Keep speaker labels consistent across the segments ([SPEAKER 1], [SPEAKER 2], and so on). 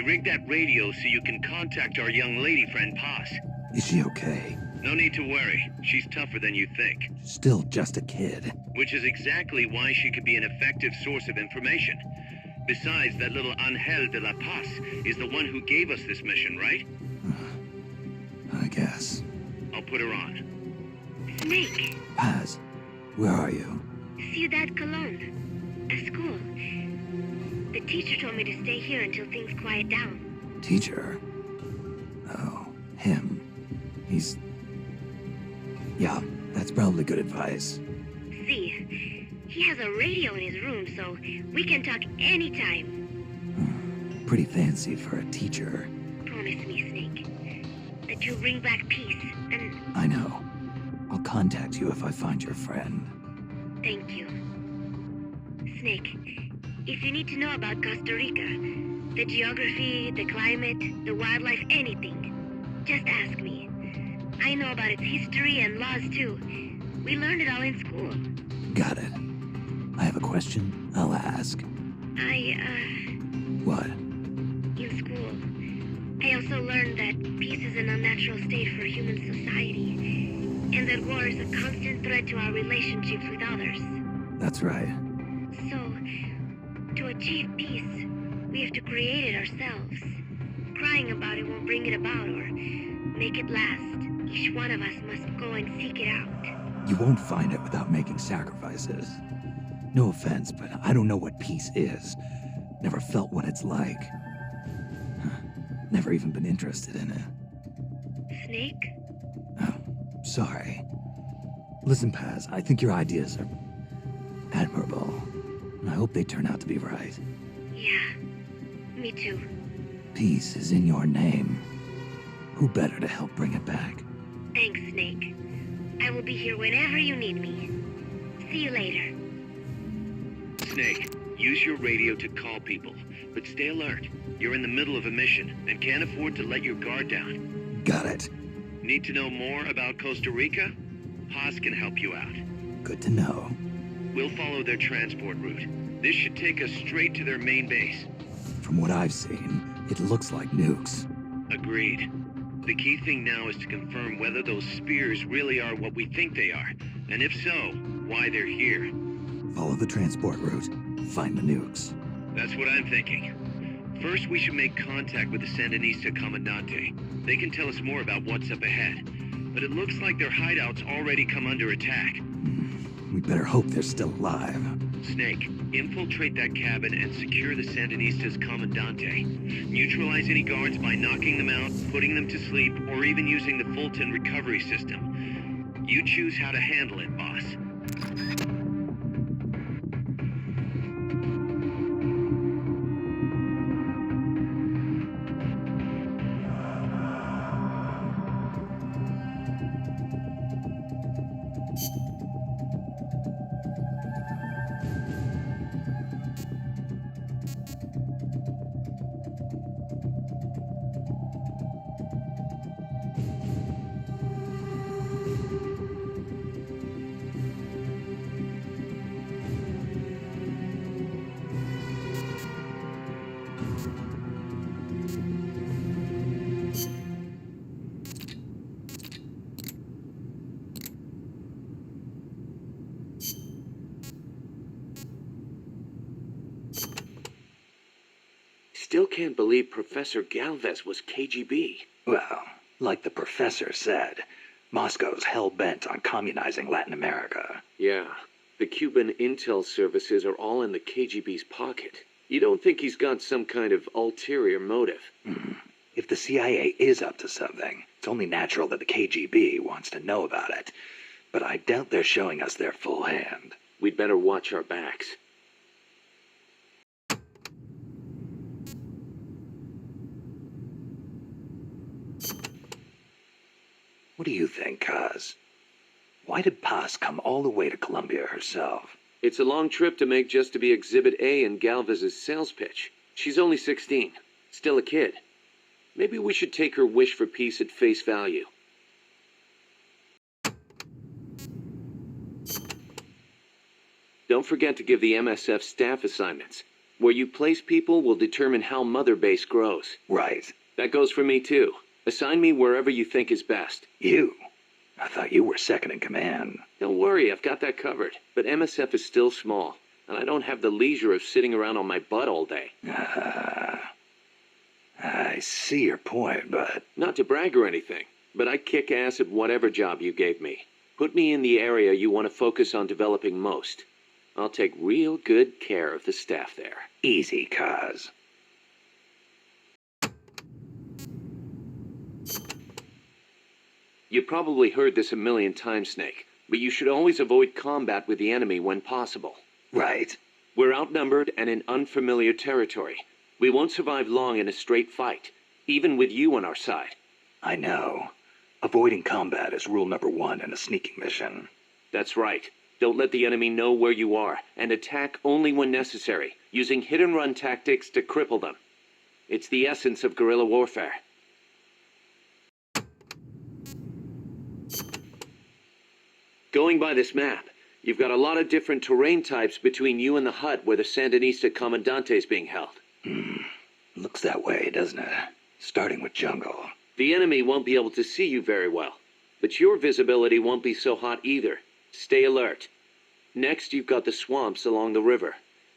[SPEAKER 1] rigged that radio so you can contact our young lady friend Paz.
[SPEAKER 2] Is she okay?
[SPEAKER 1] No need to worry. She's tougher than you think.
[SPEAKER 2] Still just a kid.
[SPEAKER 1] Which is exactly why she could be an effective source of information. Besides, that little Angel de la Paz is the one who gave us this mission, right?
[SPEAKER 2] I guess.
[SPEAKER 1] I'll put her on.
[SPEAKER 3] Snake.
[SPEAKER 2] Paz, where are you?
[SPEAKER 3] Ciudad Colon. At school. The teacher told me to stay here until things quiet down.
[SPEAKER 2] Teacher? Oh, him. He's... Yeah, that's probably good advice.
[SPEAKER 3] See, he has a radio in his room, so we can talk anytime.
[SPEAKER 2] Pretty fancy for a teacher.
[SPEAKER 3] Promise me, Snake, that you'll bring back peace, and...
[SPEAKER 2] I know. I'll contact you if I find your friend.
[SPEAKER 3] Thank you. Snake, if you need to know about Costa Rica, the geography, the climate, the wildlife, anything, just ask me. I know about its history and laws, too. We learned it all in school.
[SPEAKER 2] Got it. I have a question. I'll ask. What?
[SPEAKER 3] In school, I also learned that peace is an unnatural state for human society, and that war is a constant threat to our relationships with others.
[SPEAKER 2] That's right.
[SPEAKER 3] So, to achieve peace, we have to create it ourselves. Crying about it won't bring it about or make it last. Each one of us must go and seek it out.
[SPEAKER 2] You won't find it without making sacrifices. No offense, but I don't know what peace is. Never felt what it's like. Never even been interested in it.
[SPEAKER 3] Snake?
[SPEAKER 2] Oh, sorry. Listen, Paz, I think your ideas are admirable. And I hope they turn out to be right.
[SPEAKER 3] Yeah, me too.
[SPEAKER 2] Peace is in your name. Who better to help bring it back?
[SPEAKER 3] Thanks, Snake. I will be here whenever you need me. See you later.
[SPEAKER 1] Snake, use your radio to call people, but stay alert. You're in the middle of a mission and can't afford to let your guard down.
[SPEAKER 2] Got it.
[SPEAKER 1] Need to know more about Costa Rica? Paz can help you out.
[SPEAKER 2] Good to know.
[SPEAKER 1] We'll follow their transport route. This should take us straight to their main base.
[SPEAKER 2] From what I've seen, it looks like nukes.
[SPEAKER 1] Agreed. The key thing now is to confirm whether those spears really are what we think they are, and if so, why they're here.
[SPEAKER 2] Follow the transport route. Find the nukes.
[SPEAKER 1] That's what I'm thinking. First, we should make contact with the Sandinista Comandante. They can tell us more about what's up ahead. But it looks like their hideout's already come under attack.
[SPEAKER 2] We better hope they're still alive.
[SPEAKER 1] Snake, infiltrate that cabin and secure the Sandinista's Comandante. Neutralize any guards by knocking them out, putting them to sleep, or even using the Fulton recovery system. You choose how to handle it, boss. Still can't believe Professor Galvez was KGB.
[SPEAKER 2] Well, like the professor said, Moscow's hell-bent on communizing Latin America.
[SPEAKER 1] Yeah, the Cuban intel services are all in the KGB's pocket. You don't think he's got some kind of ulterior motive?
[SPEAKER 2] If the CIA is up to something, it's only natural that the KGB wants to know about it. But I doubt they're showing us their full hand.
[SPEAKER 1] We'd better watch our backs.
[SPEAKER 2] What do you think, Kaz? Why did Paz come all the way to Colombia herself?
[SPEAKER 1] It's a long trip to make just to be Exhibit A in Galvez's sales pitch. She's only 16, still a kid. Maybe we should take her wish for peace at face value. Don't forget to give the MSF staff assignments. Where you place people will determine how Mother Base grows.
[SPEAKER 2] Right.
[SPEAKER 1] That goes for me too. Assign me wherever you think is best.
[SPEAKER 2] You? I thought you were second in command.
[SPEAKER 1] Don't worry, I've got that covered. But MSF is still small, and I don't have the leisure of sitting around on my butt all day.
[SPEAKER 2] I see your point, but...
[SPEAKER 1] Not to brag or anything, but I kick ass at whatever job you gave me. Put me in the area you want to focus on developing most. I'll take real good care of the staff there.
[SPEAKER 2] Easy, Kaz.
[SPEAKER 1] You probably heard this a million times, Snake, but you should always avoid combat with the enemy when possible.
[SPEAKER 2] Right.
[SPEAKER 1] We're outnumbered and in unfamiliar territory. We won't survive long in a straight fight, even with you on our side.
[SPEAKER 2] I know. Avoiding combat is rule number 1 in a sneaking mission.
[SPEAKER 1] That's right. Don't let the enemy know where you are, and attack only when necessary, using hit-and-run tactics to cripple them. It's the essence of guerrilla warfare. Going by this map, you've got a lot of different terrain types between you and the hut where the Sandinista Comandante is being held.
[SPEAKER 2] Looks that way, doesn't it? Starting with jungle.
[SPEAKER 1] The enemy won't be able to see you very well, but your visibility won't be so hot either. Stay alert. Next, you've got the swamps along the river.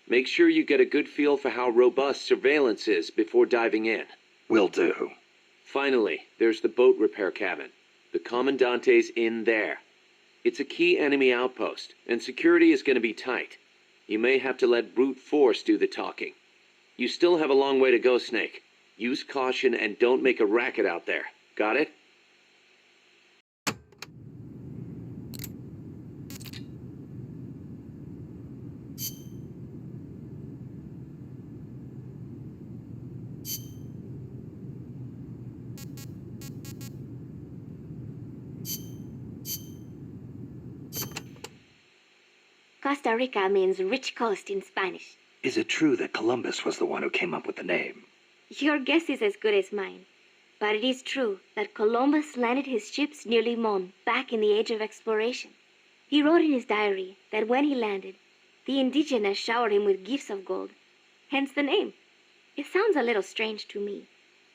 [SPEAKER 1] Make sure you get a good feel for how robust surveillance is before diving in.
[SPEAKER 2] Will do.
[SPEAKER 1] Finally, there's the boat repair cabin. The Commandante's in there. It's a key enemy outpost, and security is going to be tight. You may have to let brute force do the talking. You still have a long way to go, Snake. Use caution and don't make a racket out there. Got it?
[SPEAKER 3] Costa Rica means rich coast in Spanish.
[SPEAKER 2] Is it true that Columbus was the one who came up with the name?
[SPEAKER 3] Your guess is as good as mine. But it is true that Columbus landed his ships near Limon back in the age of exploration. He wrote in his diary that when he landed, the indigenous showered him with gifts of gold. Hence the name. It sounds a little strange to me.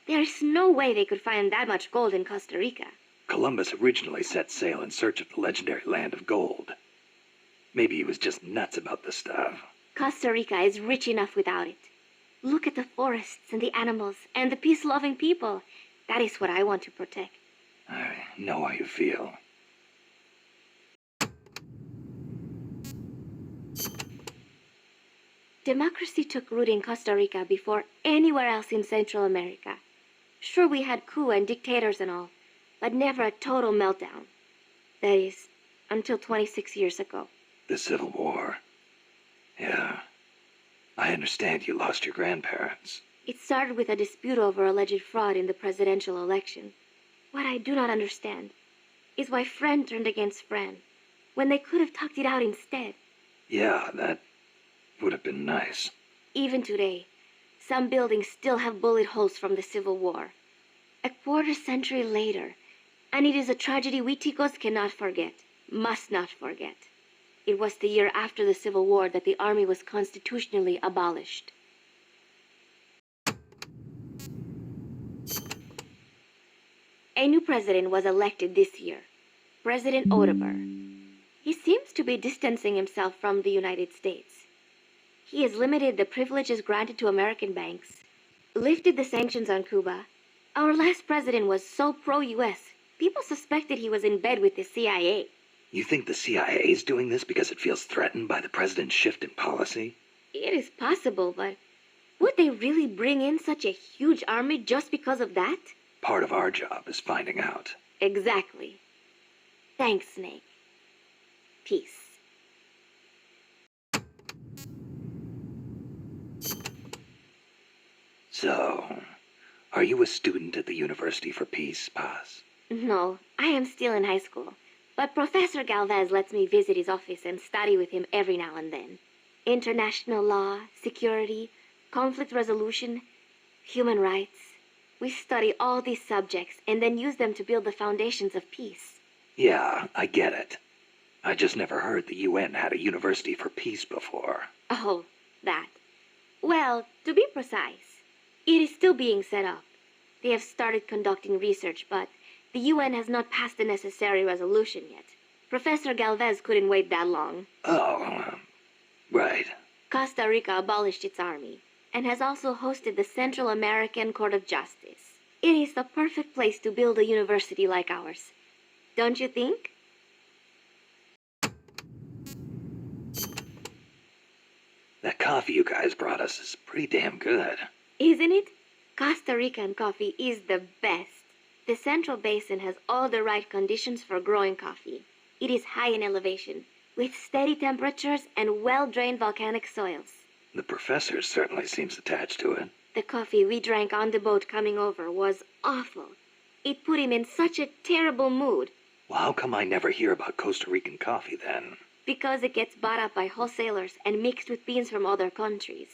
[SPEAKER 3] There is no way they could find that much gold in Costa Rica.
[SPEAKER 2] Columbus originally set sail in search of the legendary land of gold. Maybe he was just nuts about the stuff.
[SPEAKER 3] Costa Rica is rich enough without it. Look at the forests and the animals and the peace-loving people. That is what I want to protect.
[SPEAKER 2] I know how you feel.
[SPEAKER 3] Democracy took root in Costa Rica before anywhere else in Central America. Sure, we had coup and dictators and all, but never a total meltdown. That is, until 26 years ago.
[SPEAKER 2] The Civil War. Yeah. I understand you lost your grandparents.
[SPEAKER 3] It started with a dispute over alleged fraud in the presidential election. What I do not understand is why friend turned against friend, when they could have talked it out instead.
[SPEAKER 2] Yeah, that would have been nice.
[SPEAKER 3] Even today, some buildings still have bullet holes from the Civil War. A quarter century later, and it is a tragedy we Ticos cannot forget, must not forget. It was the year after the Civil War that the army was constitutionally abolished. A new president was elected this year, President Oteber. He seems to be distancing himself from the United States. He has limited the privileges granted to American banks, lifted the sanctions on Cuba. Our last president was so pro-US, people suspected he was in bed with the CIA.
[SPEAKER 2] You think the CIA is doing this because it feels threatened by the president's shift in policy?
[SPEAKER 3] It is possible, but would they really bring in such a huge army just because of that?
[SPEAKER 2] Part of our job is finding out.
[SPEAKER 3] Exactly. Thanks, Snake. Peace.
[SPEAKER 2] So, are you a student at the University for Peace, Paz?
[SPEAKER 3] No, I am still in high school. But Professor Galvez lets me visit his office and study with him every now and then. International law, security, conflict resolution, human rights. We study all these subjects and then use them to build the foundations of peace.
[SPEAKER 2] Yeah, I get it. I just never heard the UN had a University for Peace before.
[SPEAKER 3] Oh, that. Well, to be precise, it is still being set up. They have started conducting research, but the UN has not passed the necessary resolution yet. Professor Galvez couldn't wait that long.
[SPEAKER 2] Oh, right.
[SPEAKER 3] Costa Rica abolished its army and has also hosted the Central American Court of Justice. It is the perfect place to build a university like ours. Don't you think?
[SPEAKER 2] That coffee you guys brought us is pretty damn good.
[SPEAKER 3] Isn't it? Costa Rican coffee is the best. The Central Basin has all the right conditions for growing coffee. It is high in elevation, with steady temperatures and well-drained volcanic soils.
[SPEAKER 2] The professor certainly seems attached to it.
[SPEAKER 3] The coffee we drank on the boat coming over was awful. It put him in such a terrible mood.
[SPEAKER 2] Well, how come I never hear about Costa Rican coffee then?
[SPEAKER 3] Because it gets bought up by wholesalers and mixed with beans from other countries.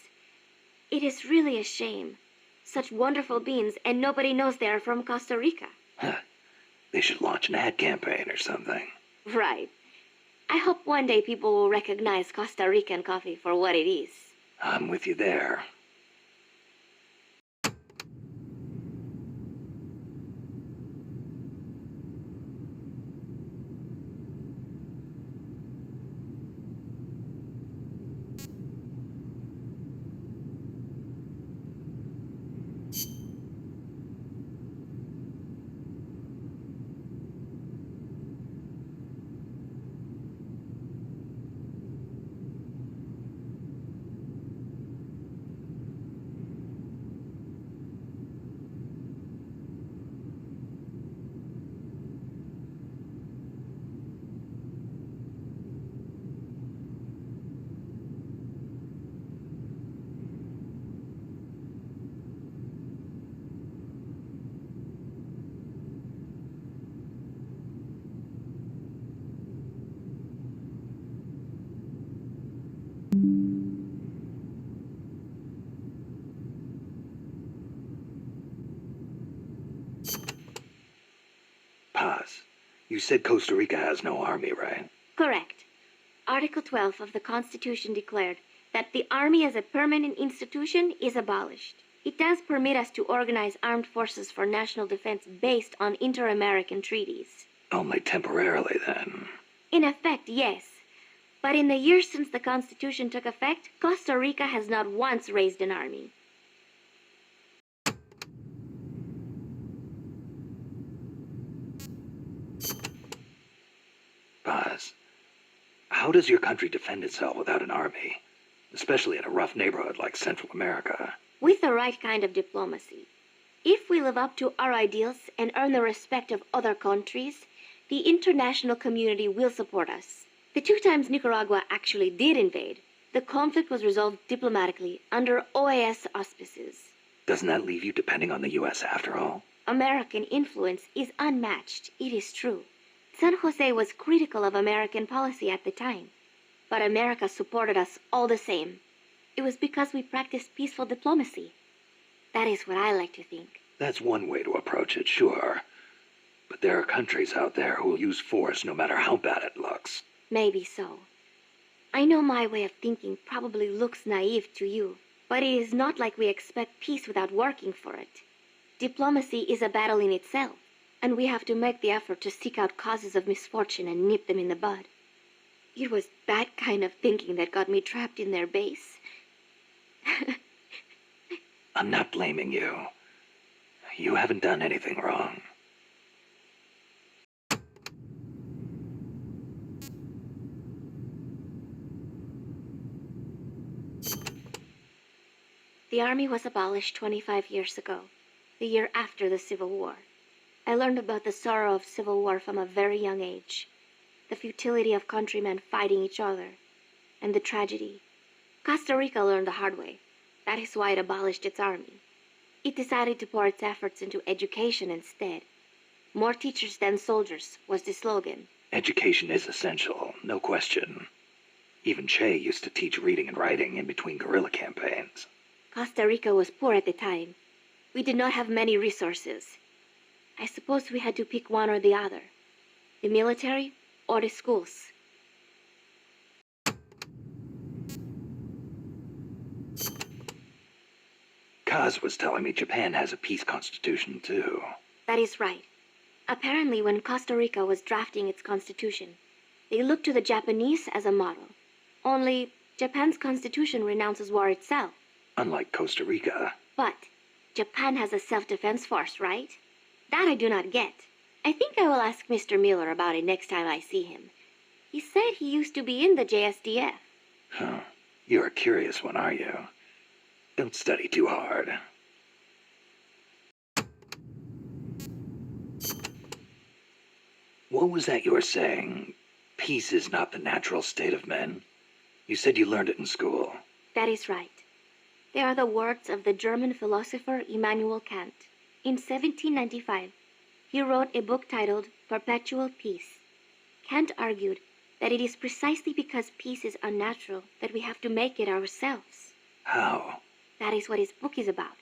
[SPEAKER 3] It is really a shame. Such wonderful beans, and nobody knows they are from Costa Rica.
[SPEAKER 2] Huh. They should launch an ad campaign or something.
[SPEAKER 3] Right. I hope one day people will recognize Costa Rican coffee for what it is.
[SPEAKER 2] I'm with you there. Paz, you said Costa Rica has no army, right?
[SPEAKER 3] Correct. Article 12 of the Constitution declared that the Army as a permanent institution is abolished. It does permit us to organize armed forces for national defense based on inter-American treaties.
[SPEAKER 2] Only temporarily, then.
[SPEAKER 3] In effect, yes. But in the years since the Constitution took effect, Costa Rica has not once raised an army.
[SPEAKER 2] Paz, how does your country defend itself without an army? Especially in a rough neighborhood like Central America.
[SPEAKER 3] With the right kind of diplomacy. If we live up to our ideals and earn the respect of other countries, the international community will support us. The 2 times Nicaragua actually did invade, the conflict was resolved diplomatically under OAS auspices.
[SPEAKER 2] Doesn't that leave you depending on the U.S. after all?
[SPEAKER 3] American influence is unmatched, it is true. San Jose was critical of American policy at the time, but America supported us all the same. It was because we practiced peaceful diplomacy. That is what I like to think.
[SPEAKER 2] That's one way to approach it, sure. But there are countries out there who will use force no matter how bad it looks.
[SPEAKER 3] Maybe so. I know my way of thinking probably looks naive to you, but it is not like we expect peace without working for it. Diplomacy is a battle in itself, and we have to make the effort to seek out causes of misfortune and nip them in the bud. It was that kind of thinking that got me trapped in their base.
[SPEAKER 2] I'm not blaming you. You haven't done anything wrong.
[SPEAKER 3] The army was abolished 25 years ago, the year after the Civil War. I learned about the sorrow of civil war from a very young age, the futility of countrymen fighting each other, and the tragedy. Costa Rica learned the hard way. That is why it abolished its army. It decided to pour its efforts into education instead. More teachers than soldiers was the slogan.
[SPEAKER 2] Education is essential, no question. Even Che used to teach reading and writing in between guerrilla campaigns.
[SPEAKER 3] Costa Rica was poor at the time. We did not have many resources. I suppose we had to pick one or the other. The military or the schools.
[SPEAKER 2] Kaz was telling me Japan has a peace constitution, too.
[SPEAKER 3] That is right. Apparently, when Costa Rica was drafting its constitution, they looked to the Japanese as a model. Only, Japan's constitution renounces war itself.
[SPEAKER 2] Unlike Costa Rica.
[SPEAKER 3] But Japan has a self-defense force, right? That I do not get. I think I will ask Mr. Miller about it next time I see him. He said he used to be in the JSDF.
[SPEAKER 2] Huh. You're a curious one, are you? Don't study too hard. What was that you were saying? Peace is not the natural state of men? You said you learned it in school.
[SPEAKER 3] That is right. They are the words of the German philosopher Immanuel Kant. In 1795, he wrote a book titled Perpetual Peace. Kant argued that it is precisely because peace is unnatural that we have to make it ourselves.
[SPEAKER 2] How?
[SPEAKER 3] That is what his book is about.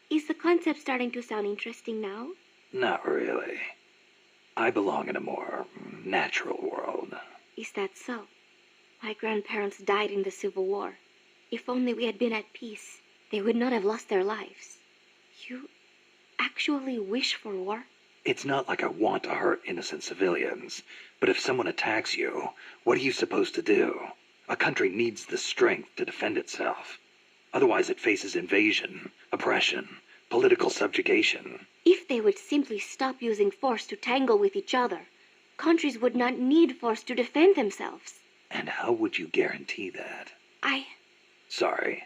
[SPEAKER 3] Is the concept starting to sound interesting now?
[SPEAKER 2] Not really. I belong in a more natural world.
[SPEAKER 3] Is that so? My grandparents died in the Civil War. If only we had been at peace, they would not have lost their lives. You actually wish for war?
[SPEAKER 2] It's not like I want to hurt innocent civilians, but if someone attacks you, what are you supposed to do? A country needs the strength to defend itself. Otherwise it faces invasion, oppression, political subjugation.
[SPEAKER 3] If they would simply stop using force to tangle with each other, countries would not need force to defend themselves.
[SPEAKER 2] And how would you guarantee that?
[SPEAKER 3] Sorry,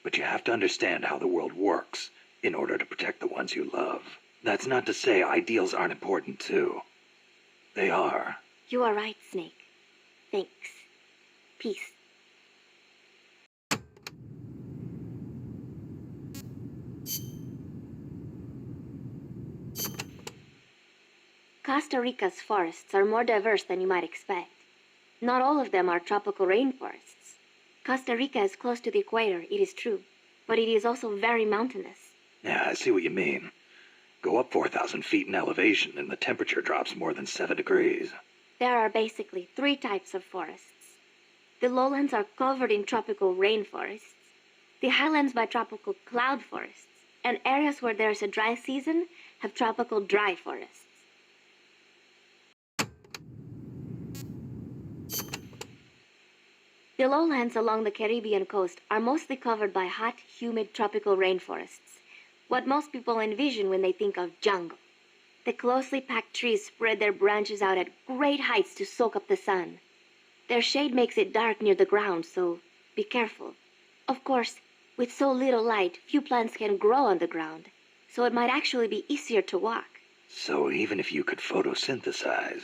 [SPEAKER 2] but you have to understand how the world works in order to protect the ones you love. That's not to say ideals aren't important too. They are.
[SPEAKER 3] You are right, Snake. Thanks. Peace. Costa Rica's forests are more diverse than you might expect. Not all of them are tropical rainforests. Costa Rica is close to the equator, it is true, but it is also very mountainous.
[SPEAKER 2] Yeah, I see what you mean. Go up 4,000 feet in elevation and the temperature drops more than 7 degrees.
[SPEAKER 3] There are basically 3 types of forests. The lowlands are covered in tropical rainforests, the highlands by tropical cloud forests, and areas where there is a dry season have tropical dry forests. The lowlands along the Caribbean coast are mostly covered by hot, humid tropical rainforests, what most people envision when they think of jungle. The closely packed trees spread their branches out at great heights to soak up the sun. Their shade makes it dark near the ground, so be careful. Of course, with so little light, few plants can grow on the ground, so it might actually be easier to walk.
[SPEAKER 2] So even if you could photosynthesize,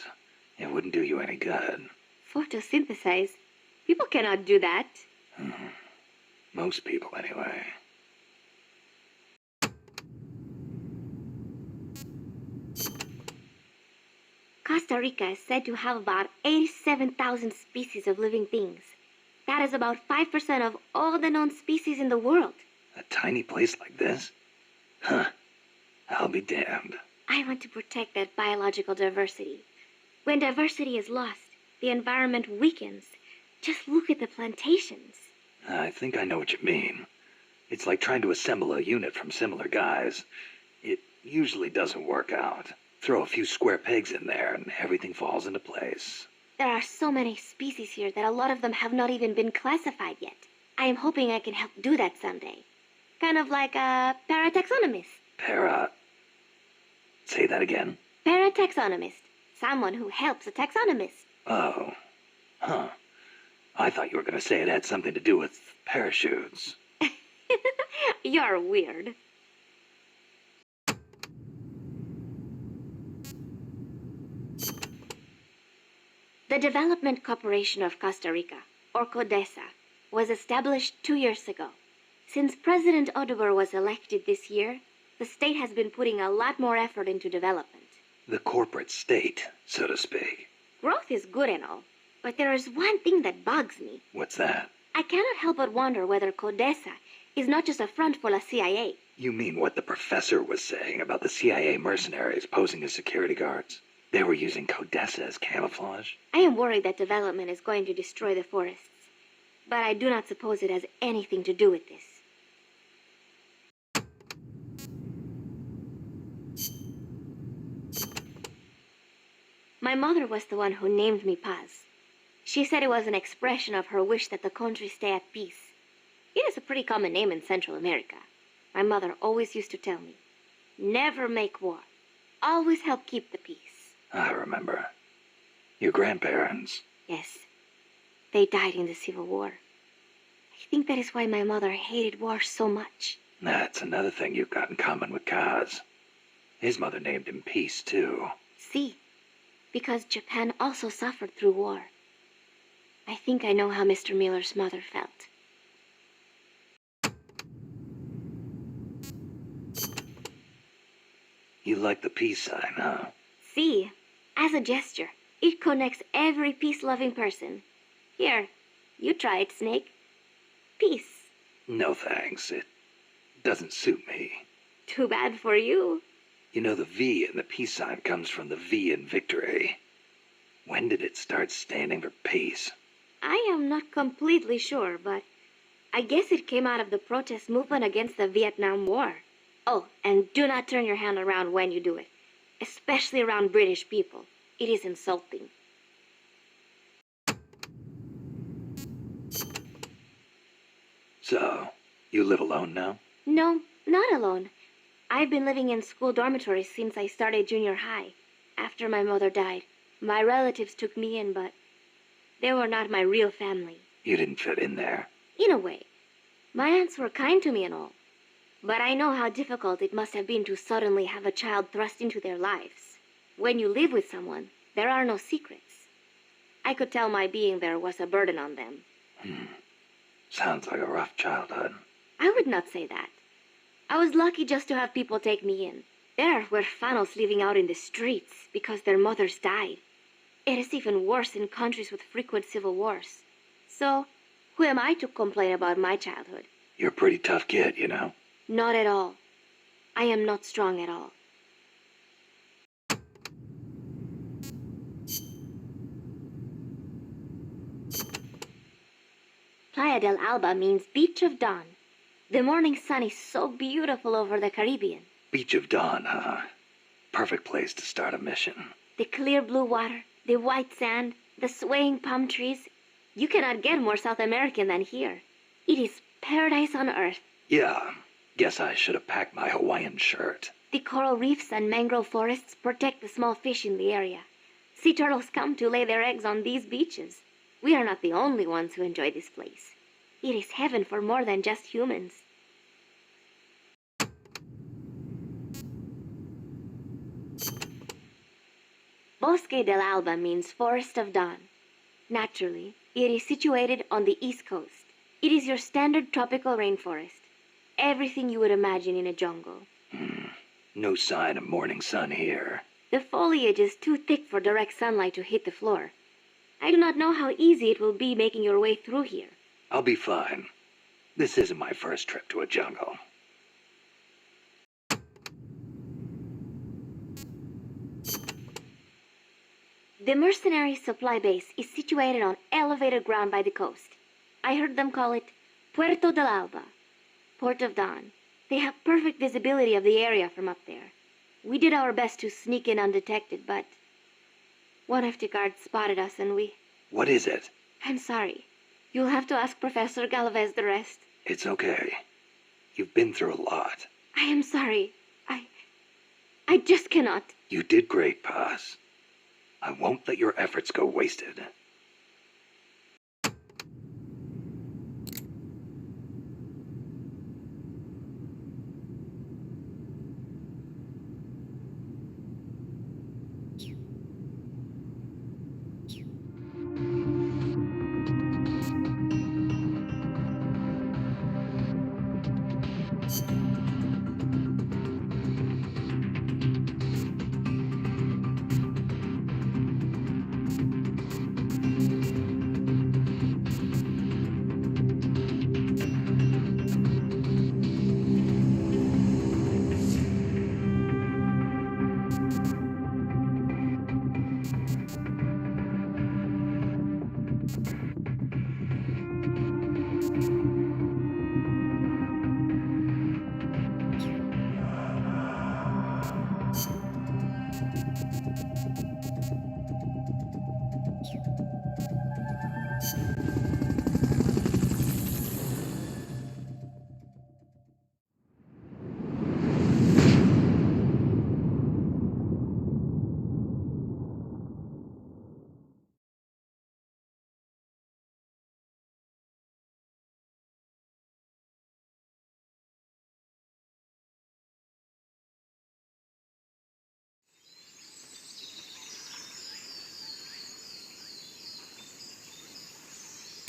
[SPEAKER 2] it wouldn't do you any good.
[SPEAKER 3] Photosynthesize? People cannot do that.
[SPEAKER 2] Most people, anyway.
[SPEAKER 3] Costa Rica is said to have about 87,000 species of living things. That is about 5% of all the known species in the world.
[SPEAKER 2] A tiny place like this? Huh. I'll be damned.
[SPEAKER 3] I want to protect that biological diversity. When diversity is lost, the environment weakens. Just look at the plantations.
[SPEAKER 2] I think I know what you mean. It's like trying to assemble a unit from similar guys. It usually doesn't work out. Throw a few square pegs in there and everything falls into place.
[SPEAKER 3] There are so many species here that a lot of them have not even been classified yet. I am hoping I can help do that someday. Kind of like a parataxonomist.
[SPEAKER 2] Say that again?
[SPEAKER 3] Parataxonomist. Someone who helps a taxonomist.
[SPEAKER 2] Oh. Huh. I thought you were going to say it had something to do with parachutes.
[SPEAKER 3] You're weird. The Development Corporation of Costa Rica, or CODESA, was established 2 years ago. Since President Oduber was elected this year, the state has been putting a lot more effort into development.
[SPEAKER 2] The corporate state, so to speak.
[SPEAKER 3] Growth is good and all, but there is one thing that bugs me.
[SPEAKER 2] What's that?
[SPEAKER 3] I cannot help but wonder whether CODESA is not just a front for the CIA.
[SPEAKER 2] You mean what the professor was saying about the CIA mercenaries posing as security guards? They were using CODESA as camouflage?
[SPEAKER 3] I am worried that development is going to destroy the forests, but I do not suppose it has anything to do with this. My mother was the one who named me Paz. She said it was an expression of her wish that the country stay at peace. It is a pretty common name in Central America. My mother always used to tell me, never make war. Always help keep the peace.
[SPEAKER 2] I remember. Your grandparents.
[SPEAKER 3] Yes, they died in the Civil War. I think that is why my mother hated war so much.
[SPEAKER 2] That's another thing you've got in common with Kaz. His mother named him Peace, too.
[SPEAKER 3] See, because Japan also suffered through war. I think I know how Mr. Miller's mother felt.
[SPEAKER 2] You like the peace sign, huh?
[SPEAKER 3] See, as a gesture, it connects every peace-loving person. Here, you try it, Snake. Peace.
[SPEAKER 2] No thanks. It doesn't suit me.
[SPEAKER 3] Too bad for you.
[SPEAKER 2] You know, the V in the peace sign comes from the V in victory. When did it start standing for peace?
[SPEAKER 3] I am not completely sure, but I guess it came out of the protest movement against the Vietnam War. Oh, and do not turn your hand around when you do it, especially around British people. It is insulting.
[SPEAKER 2] So, you live alone now?
[SPEAKER 3] No, not alone. I've been living in school dormitories since I started junior high. After my mother died, my relatives took me in, but they were not my real family.
[SPEAKER 2] You didn't fit in there.
[SPEAKER 3] In a way. My aunts were kind to me and all. But I know how difficult it must have been to suddenly have a child thrust into their lives. When you live with someone, there are no secrets. I could tell my being there was a burden on them.
[SPEAKER 2] Sounds like a rough childhood.
[SPEAKER 3] I would not say that. I was lucky just to have people take me in. There are huérfanos living out in the streets because their mothers died. It is even worse in countries with frequent civil wars. So, who am I to complain about my childhood?
[SPEAKER 2] You're a pretty tough kid, you know?
[SPEAKER 3] Not at all. I am not strong at all. Playa del Alba means Beach of Dawn. The morning sun is so beautiful over the Caribbean.
[SPEAKER 2] Beach of Dawn, huh? Perfect place to start a mission.
[SPEAKER 3] The clear blue water, the white sand, the swaying palm trees. You cannot get more South American than here. It is paradise on earth.
[SPEAKER 2] Yeah, guess I should have packed my Hawaiian shirt.
[SPEAKER 3] The coral reefs and mangrove forests protect the small fish in the area. Sea turtles come to lay their eggs on these beaches. We are not the only ones who enjoy this place. It is heaven for more than just humans. Bosque del Alba means Forest of Dawn. Naturally, it is situated on the east coast. It is your standard tropical rainforest. Everything you would imagine in a jungle.
[SPEAKER 2] No sign of morning sun here.
[SPEAKER 3] The foliage is too thick for direct sunlight to hit the floor. I do not know how easy it will be making your way through here.
[SPEAKER 2] I'll be fine. This isn't my first trip to a jungle.
[SPEAKER 3] The mercenary supply base is situated on elevated ground by the coast. I heard them call it Puerto del Alba, Port of Dawn. They have perfect visibility of the area from up there. We did our best to sneak in undetected, but one of the guards spotted us and we...
[SPEAKER 2] What is it?
[SPEAKER 3] I'm sorry. You'll have to ask Professor Galvez the rest.
[SPEAKER 2] It's okay. You've been through a lot.
[SPEAKER 3] I am sorry. I just cannot.
[SPEAKER 2] You did great, Paz. I won't let your efforts go wasted.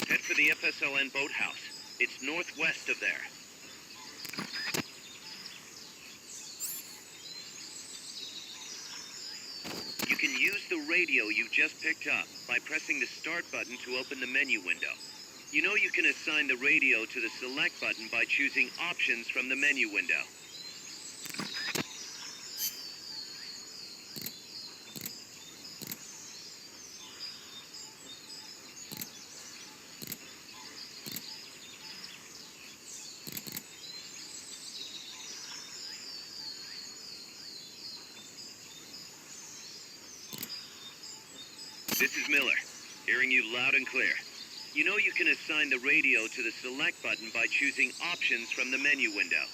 [SPEAKER 1] Head for the FSLN boathouse. It's northwest of there. You can use the radio you just picked up by pressing the start button to open the menu window. You know you can assign the radio to the select button by choosing options from the menu window. This is Miller, hearing you loud and clear. You know you can assign the radio to the select button by choosing options from the menu window.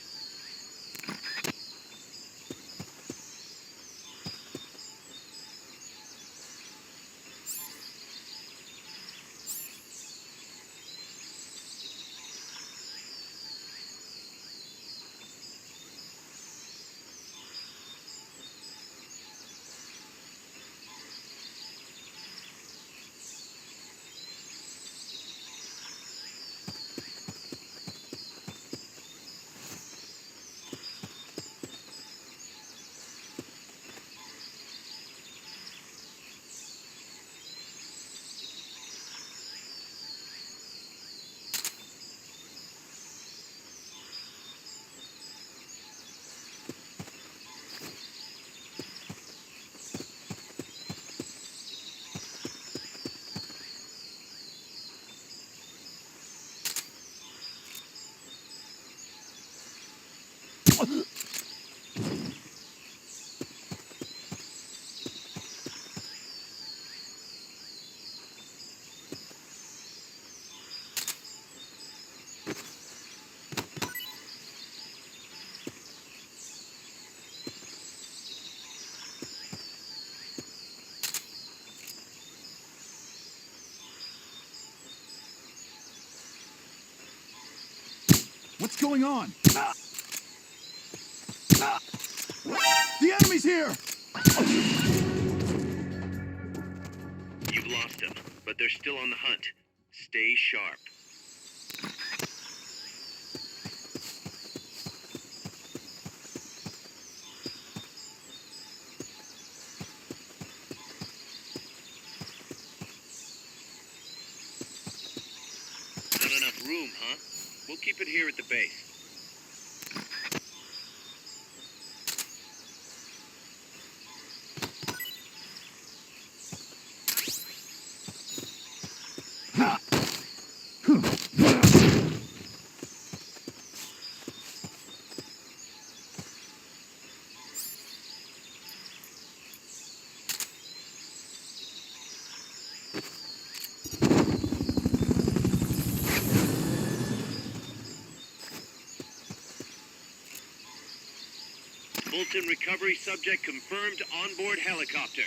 [SPEAKER 4] What's going on? The enemy's here!
[SPEAKER 1] You've lost them, but they're still on the hunt. Stay sharp. Not enough room, huh? We'll keep it here at the base. Fulton recovery subject confirmed onboard helicopter.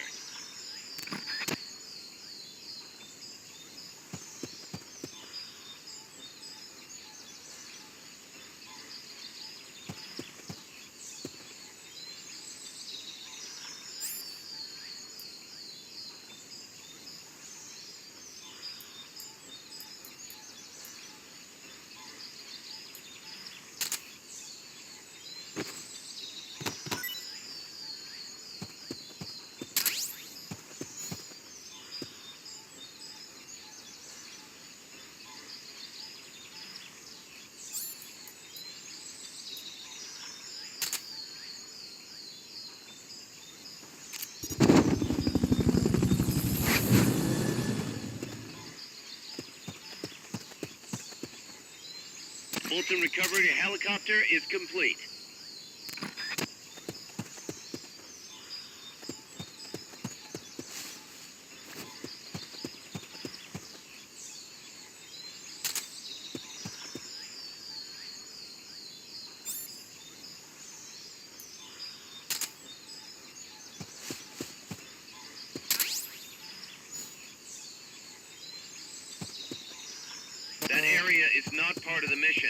[SPEAKER 1] Fulton recovery helicopter is complete. That area is not part of the mission.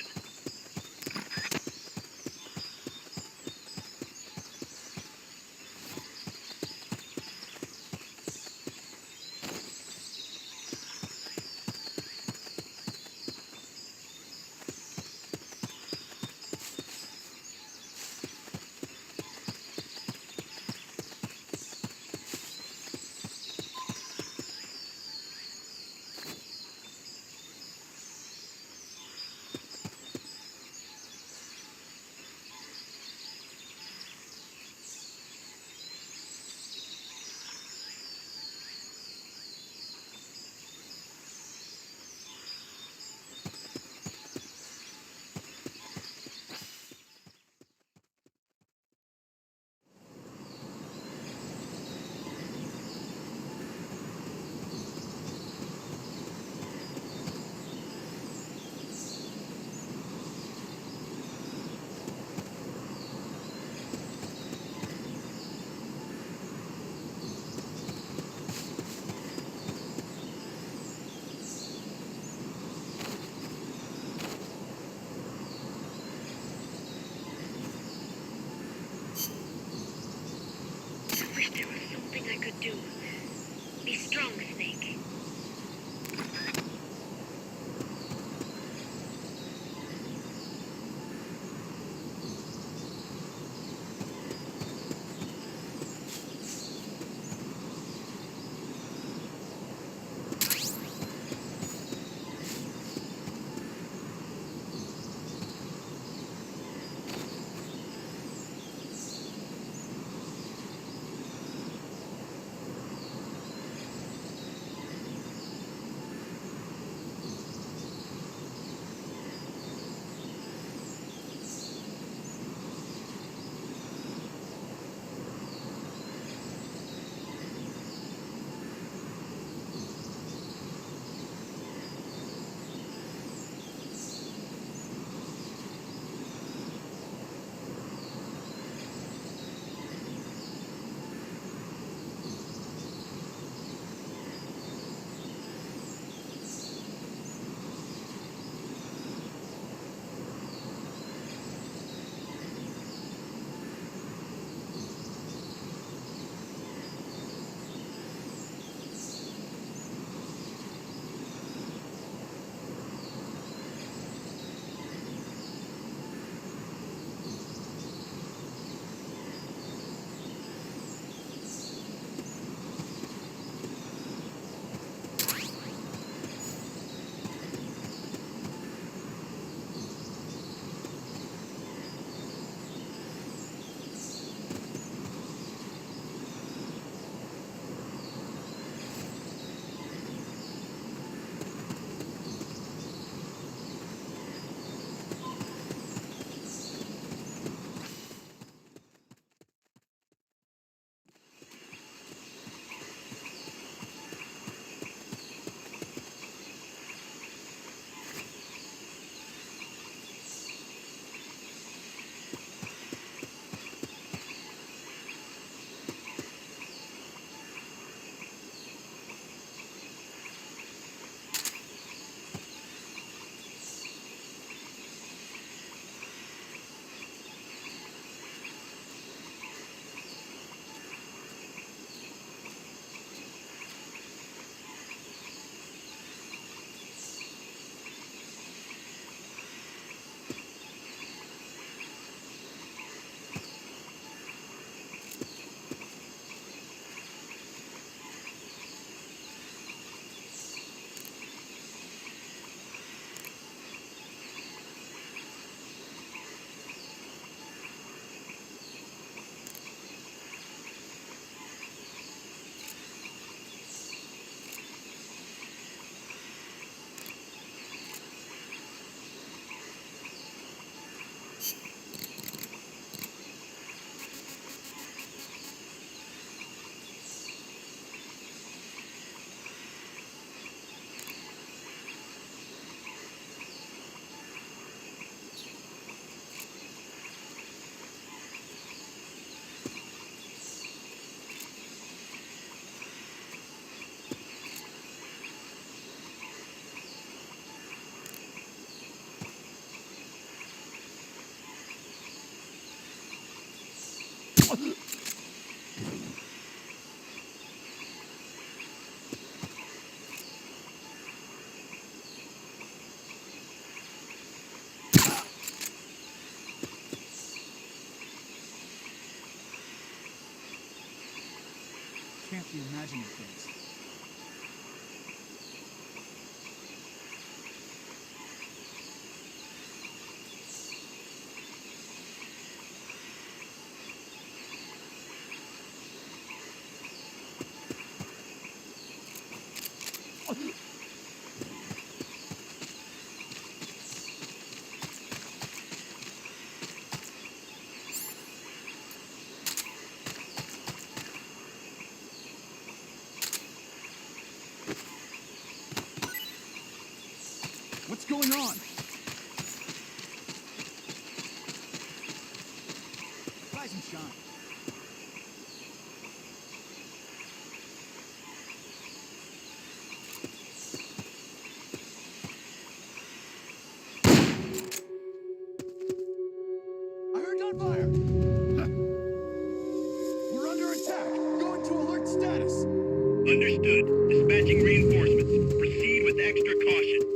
[SPEAKER 4] be imagining things. What's going on? Rise and shine. I heard gunfire! We're under attack! Going to alert status!
[SPEAKER 1] Understood. Dispatching reinforcements. Proceed with extra caution.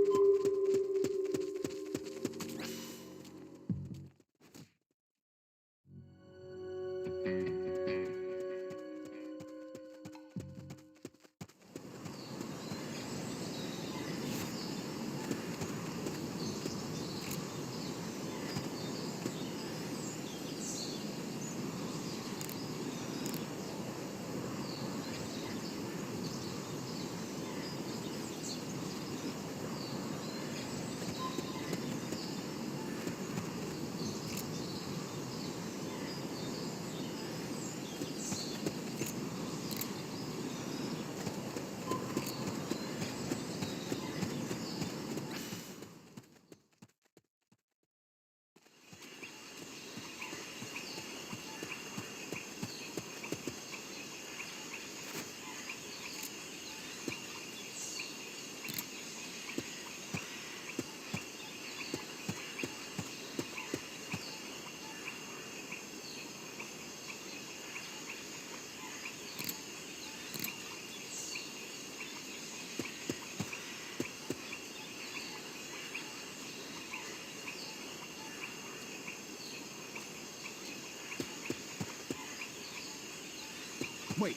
[SPEAKER 4] Wait.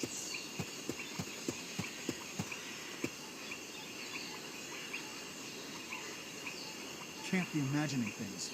[SPEAKER 4] Can't be imagining things.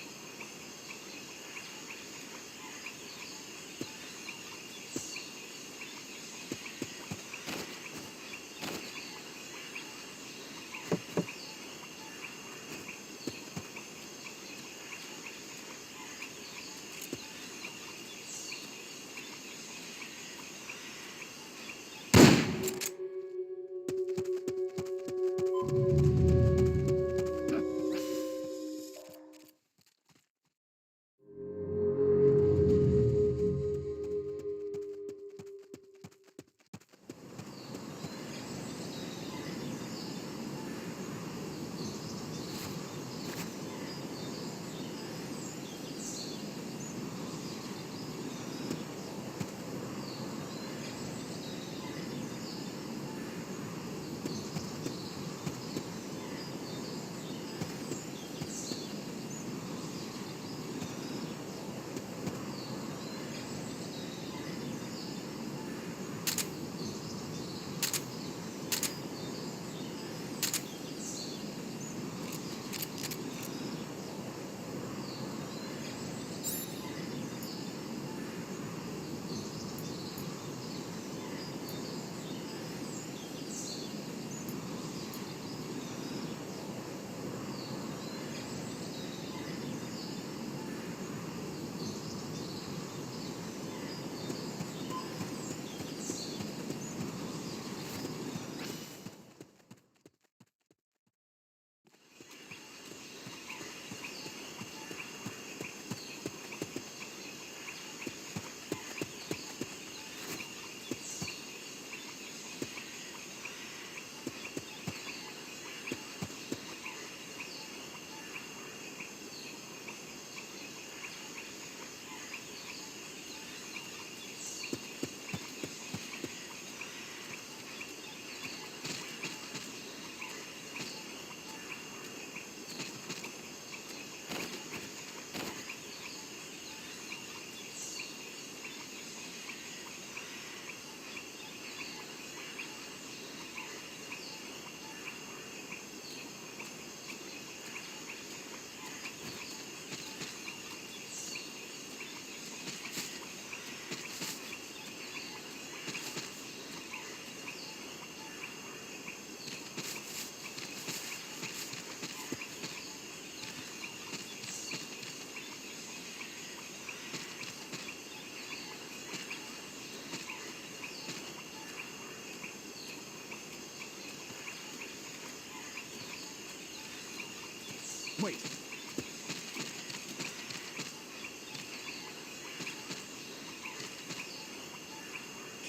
[SPEAKER 4] Wait.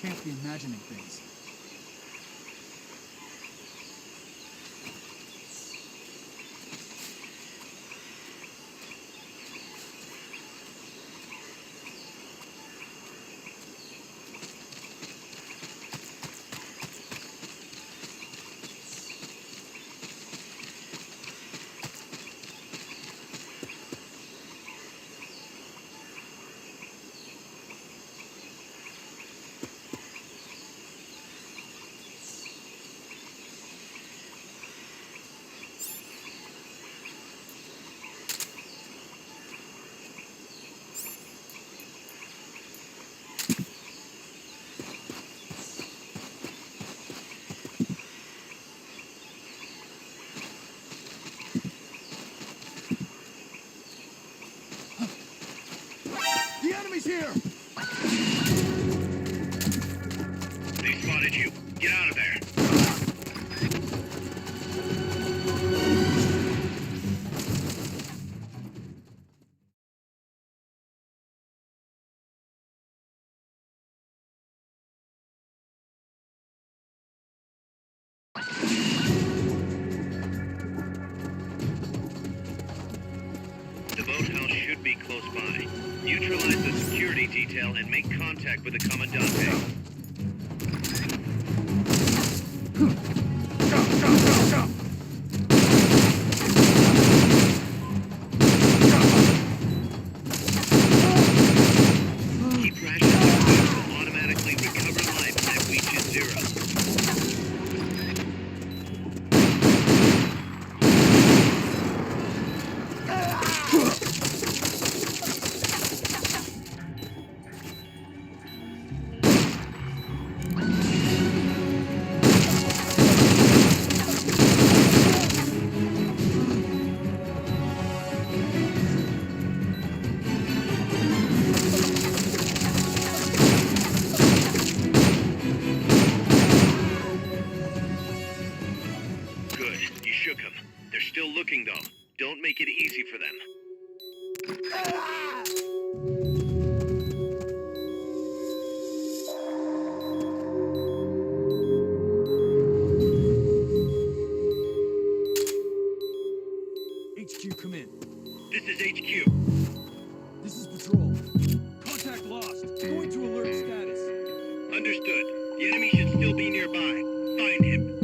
[SPEAKER 4] Can't be imagining things. The enemy's here!
[SPEAKER 1] They spotted you. Get out of there. The boathouse should be close by. Neutralize the security detail and make contact with the Commandante. Keep rationing will automatically recover life when it reaches zero. Good. You shook them. They're still looking, though. Don't make it easy for them.
[SPEAKER 4] HQ, come in.
[SPEAKER 1] This is HQ.
[SPEAKER 4] This is patrol. Contact lost. Going to alert status.
[SPEAKER 1] Understood. The enemy should still be nearby. Find him.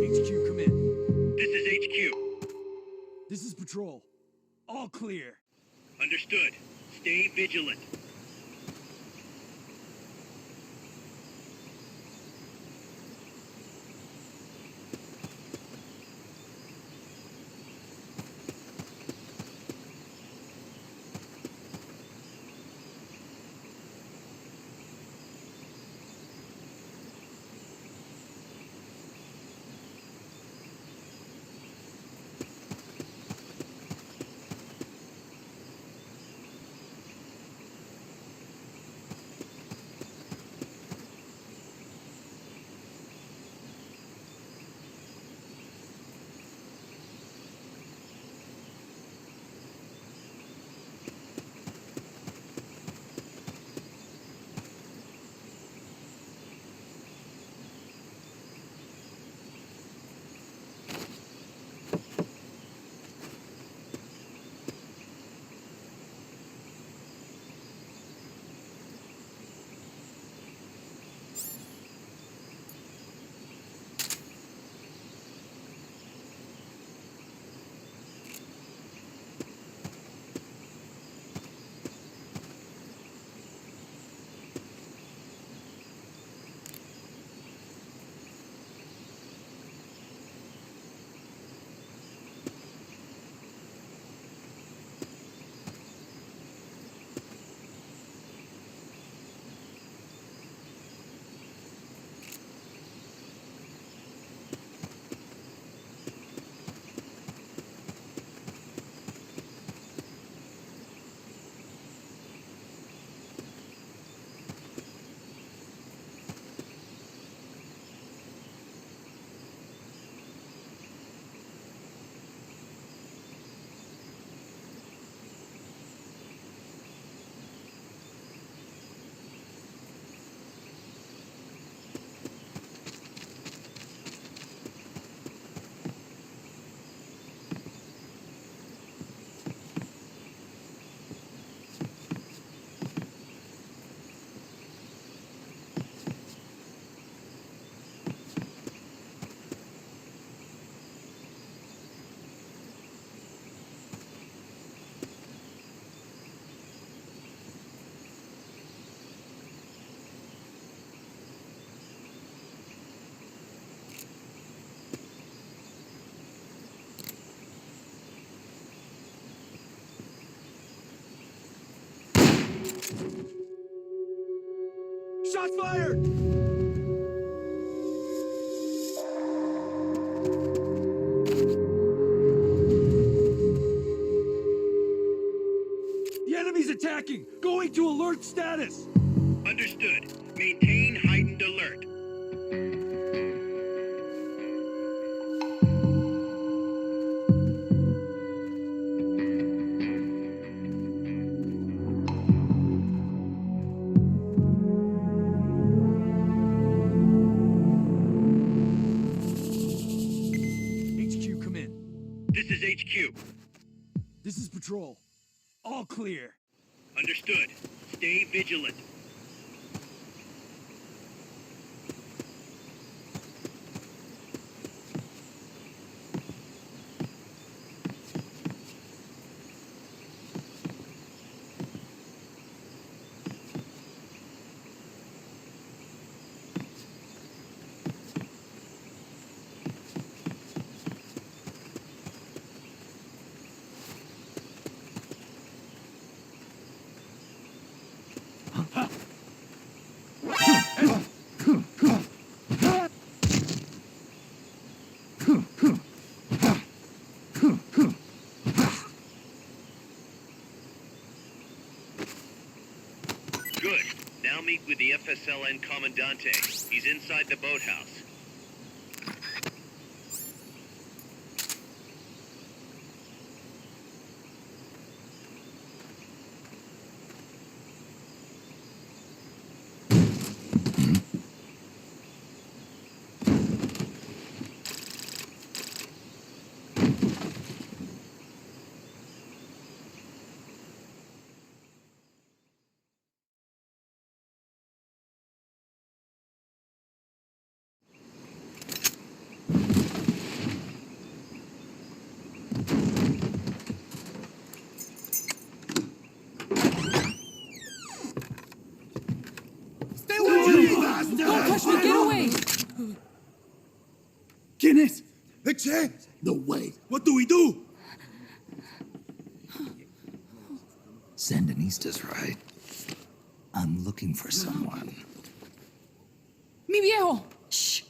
[SPEAKER 4] HQ, come in.
[SPEAKER 1] This is HQ.
[SPEAKER 4] This is patrol. All clear.
[SPEAKER 1] Understood. Stay vigilant.
[SPEAKER 4] Shots fired! The enemy's attacking! Going to alert status!
[SPEAKER 1] Understood. Maintain heightened alert.
[SPEAKER 4] HQ, come in.
[SPEAKER 1] This is HQ.
[SPEAKER 4] This is Patrol. All clear.
[SPEAKER 1] Understood. Stay vigilant. Good. Now meet with the FSLN Commandante. He's inside the boathouse.
[SPEAKER 5] Don't touch me! Get away!
[SPEAKER 4] ¿Quién es? Eche? No way. What do we do?
[SPEAKER 2] Sandinistas, right? I'm looking for someone.
[SPEAKER 5] Mi viejo!
[SPEAKER 6] Shh.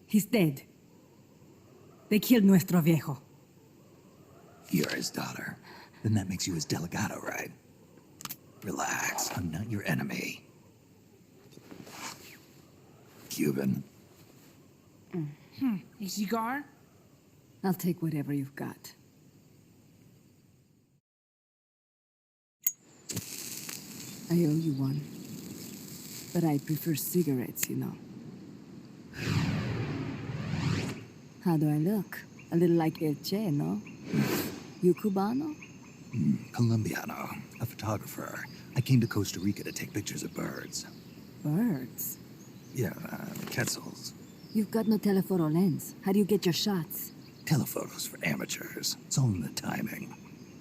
[SPEAKER 6] He's dead. They killed nuestro viejo.
[SPEAKER 2] You're his daughter. Then that makes you his delegado, right? Relax, I'm not your enemy. Cuban.
[SPEAKER 5] A cigar?
[SPEAKER 6] I'll take whatever you've got. I owe you one. But I prefer cigarettes, you know. How do I look? A little like El Che, no? You Cubano?
[SPEAKER 2] Colombiano, a photographer. I came to Costa Rica to take pictures of birds.
[SPEAKER 6] Birds?
[SPEAKER 2] Yeah, quetzals.
[SPEAKER 6] You've got no telephoto lens. How do you get your shots?
[SPEAKER 2] Telephotos for amateurs. It's all in the timing.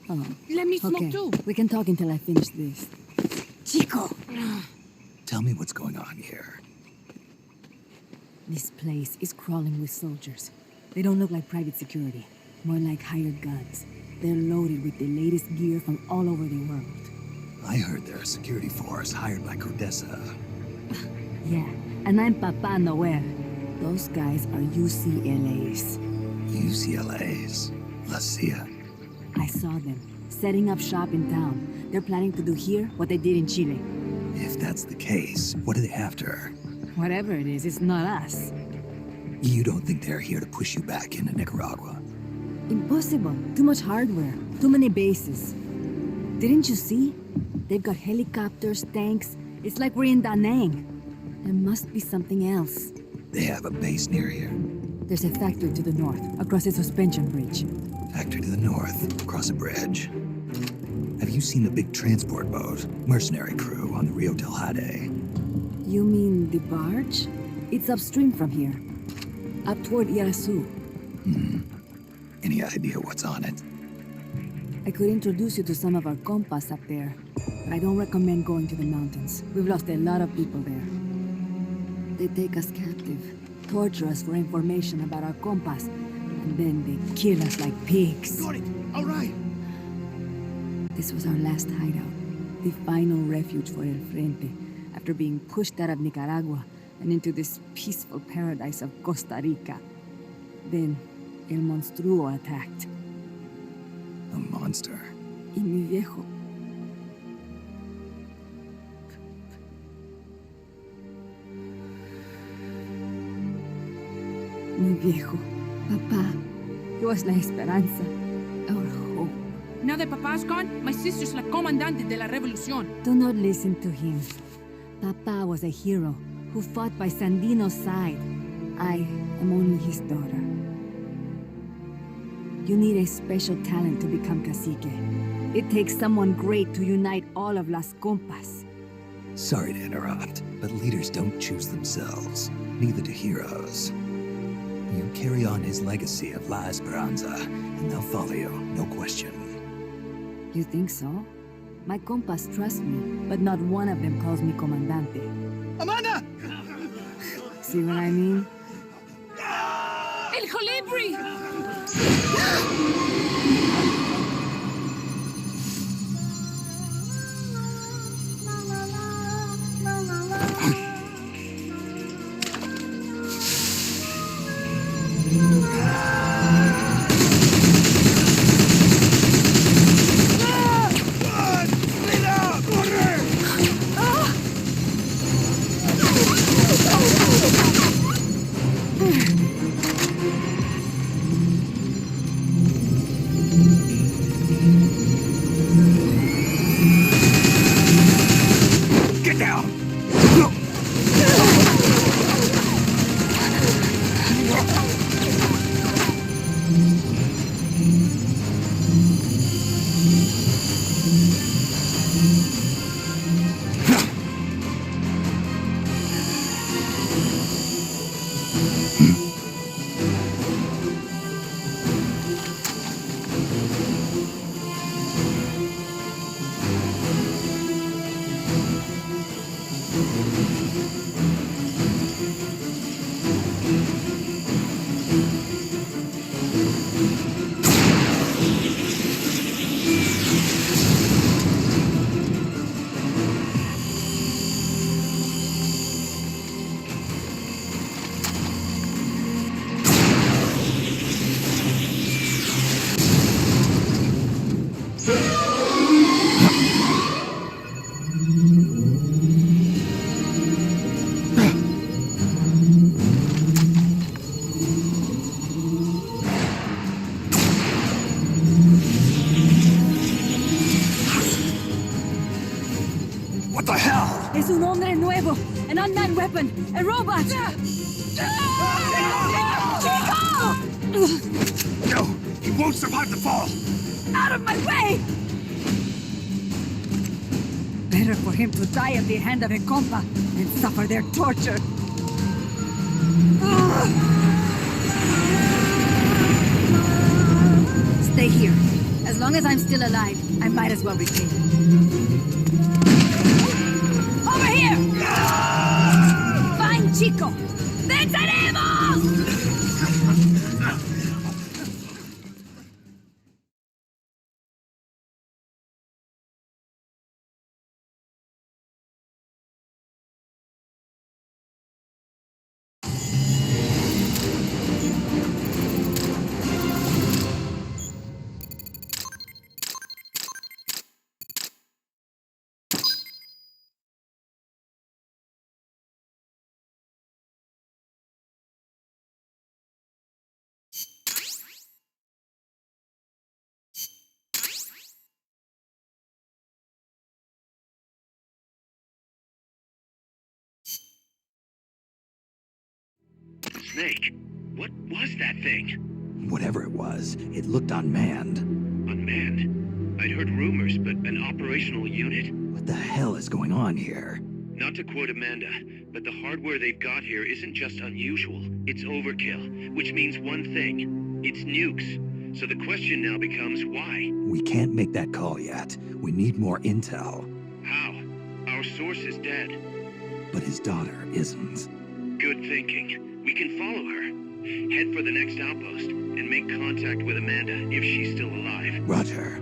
[SPEAKER 6] Oh,
[SPEAKER 5] Let me smoke
[SPEAKER 6] okay.
[SPEAKER 5] too.
[SPEAKER 6] We can talk until I finish this. Chico!
[SPEAKER 2] Tell me what's going on here.
[SPEAKER 6] This place is crawling with soldiers. They don't look like private security, more like hired guns. They're loaded with the latest gear from all over the world.
[SPEAKER 2] I heard they're a security force hired by Codessa.
[SPEAKER 6] Yeah, and I'm Papa Noel. Those guys are UCLA's.
[SPEAKER 2] UCLA's. La CIA.
[SPEAKER 6] I saw them, setting up shop in town. They're planning to do here what they did in Chile.
[SPEAKER 2] If that's the case, what are they after?
[SPEAKER 6] Whatever it is, it's not us.
[SPEAKER 2] You don't think they're here to push you back into Nicaragua?
[SPEAKER 6] Impossible. Too much hardware. Too many bases. Didn't you see? They've got helicopters, tanks. It's like we're in Da Nang. There must be something else.
[SPEAKER 2] They have a base near here.
[SPEAKER 6] There's a factory to the north, across a suspension bridge.
[SPEAKER 2] Factory to the north, across a bridge. Have you seen the big transport boat, mercenary crew on the Rio del Jade?
[SPEAKER 6] You mean the barge? It's upstream from here. Up toward Irasu.
[SPEAKER 2] Any idea what's on it?
[SPEAKER 6] I could introduce you to some of our compas up there, but I don't recommend going to the mountains. We've lost a lot of people there. They take us captive, torture us for information about our compas, and then they kill us like pigs.
[SPEAKER 4] Got it. All right.
[SPEAKER 6] This was our last hideout, the final refuge for El Frente, after being pushed out of Nicaragua and into this peaceful paradise of Costa Rica. Then, El Monstruo attacked.
[SPEAKER 7] A monster.
[SPEAKER 6] Y mi viejo. Mi viejo. Papá. He was la esperanza. Our hope.
[SPEAKER 5] Now that Papa's gone, my sister's la comandante de la revolución.
[SPEAKER 6] Do not listen to him. Papa was a hero who fought by Sandino's side. I am only his daughter. You need a special talent to become cacique. It takes someone great to unite all of Las Compas.
[SPEAKER 7] Sorry to interrupt, but leaders don't choose themselves. Neither do heroes. You carry on his legacy of La Esperanza, and they'll follow you, no question.
[SPEAKER 6] You think so? My compas trust me, but not one of them calls me comandante.
[SPEAKER 7] Amanda!
[SPEAKER 6] See what I mean?
[SPEAKER 5] El Colibri!
[SPEAKER 7] Get down! What the hell?
[SPEAKER 6] Es un hombre nuevo, an unmanned weapon, a robot!
[SPEAKER 7] No! He won't survive the fall!
[SPEAKER 6] Out of my way! Better for him to die at the hand of a compa than suffer their torture. Stay here. As long as I'm still alive, I might as well repay. Over here! Fine, chico! ¡Venceremos!
[SPEAKER 1] Snake, what was that thing?
[SPEAKER 7] Whatever it was, it looked unmanned.
[SPEAKER 1] Unmanned? I'd heard rumors, but an operational unit?
[SPEAKER 7] What the hell is going on here?
[SPEAKER 1] Not to quote Amanda, but the hardware they've got here isn't just unusual, it's overkill, which means one thing. It's nukes. So the question now becomes why?
[SPEAKER 7] We can't make that call yet. We need more intel.
[SPEAKER 1] How? Our source is dead.
[SPEAKER 7] But his daughter isn't.
[SPEAKER 1] Good thinking. We can follow her. Head for the next outpost and make contact with Amanda if she's still alive.
[SPEAKER 7] Roger.